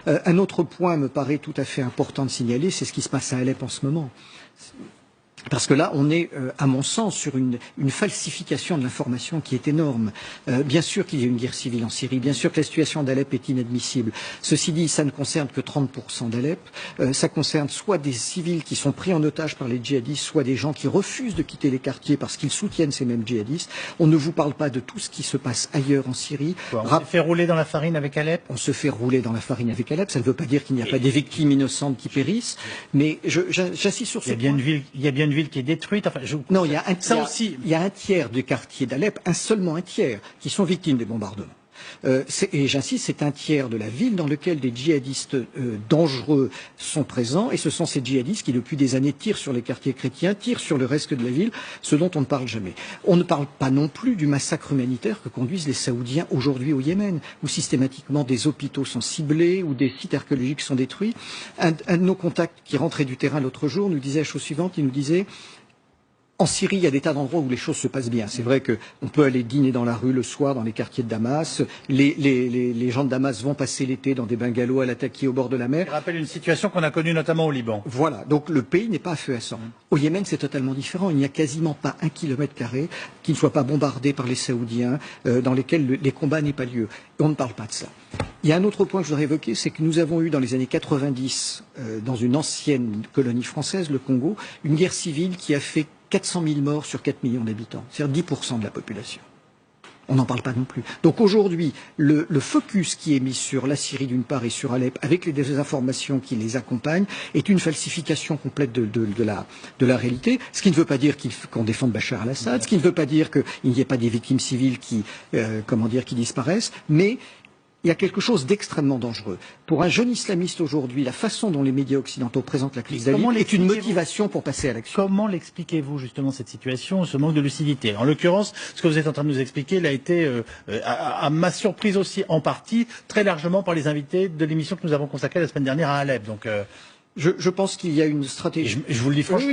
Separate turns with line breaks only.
Un autre point me paraît tout à fait important de signaler, c'est ce qui se passe à Alep en ce moment. Parce que là, on est, à mon sens, sur une falsification de l'information qui est énorme. Bien sûr qu'il y a une guerre civile en Syrie, bien sûr que la situation d'Alep est inadmissible. Ceci dit, ça ne concerne que 30% d'Alep. Ça concerne soit des civils qui sont pris en otage par les djihadistes, soit des gens qui refusent de quitter les quartiers parce qu'ils soutiennent ces mêmes djihadistes. On ne vous parle pas de tout ce qui se passe ailleurs en Syrie.
On se fait rouler dans la farine avec Alep.
On se fait rouler dans la farine avec Alep. Ça ne veut pas dire qu'il n'y a pas des victimes innocentes qui périssent, mais j'insiste sur ce point.
Il y a bien une ville qui est détruite. Enfin,
non, il y a un tiers du quartier d'Alep, seulement un tiers, qui sont victimes des bombardements. Et j'insiste, c'est un tiers de la ville dans lequel des djihadistes dangereux sont présents, et ce sont ces djihadistes qui, depuis des années, tirent sur les quartiers chrétiens, tirent sur le reste de la ville, ce dont on ne parle jamais. On ne parle pas non plus du massacre humanitaire que conduisent les Saoudiens aujourd'hui au Yémen, où systématiquement des hôpitaux sont ciblés, où des sites archéologiques sont détruits. Un de nos contacts qui rentrait du terrain l'autre jour nous disait la chose suivante, il nous disait: en Syrie, il y a des tas d'endroits où les choses se passent bien. C'est vrai qu'on peut aller dîner dans la rue le soir, dans les quartiers de Damas. Les gens de Damas vont passer l'été dans des bungalows à l'attaquer au bord de la mer.
Ça rappelle une situation qu'on a connue notamment au Liban.
Voilà. Donc le pays n'est pas à feu à sang. Au Yémen, c'est totalement différent. Il n'y a quasiment pas 1 km² qui ne soit pas bombardé par les Saoudiens, dans lesquels les combats n'aient pas lieu. Et on ne parle pas de ça. Il y a un autre point que je voudrais évoquer, c'est que nous avons eu dans les années 90, dans une ancienne colonie française, le Congo, une guerre civile qui a fait 400 000 morts sur 4 millions d'habitants, c'est-à-dire 10% de la population. On n'en parle pas non plus. Donc aujourd'hui, le focus qui est mis sur la Syrie d'une part et sur Alep, avec les désinformations qui les accompagnent, est une falsification complète de la réalité. Ce qui ne veut pas dire qu'on défende Bachar al-Assad, ce qui ne veut pas dire qu'il n'y ait pas des victimes civiles qui disparaissent, mais il y a quelque chose d'extrêmement dangereux. Pour un jeune islamiste aujourd'hui, la façon dont les médias occidentaux présentent la crise d'Alep est une motivation pour passer à l'action.
Comment l'expliquez-vous justement cette situation, ce manque de lucidité? En l'occurrence, ce que vous êtes en train de nous expliquer, il a été, à ma surprise aussi, en partie, très largement par les invités de l'émission que nous avons consacrée la semaine dernière à Alep. Donc,
je pense qu'il y a une stratégie.
Je vous le dis franchement.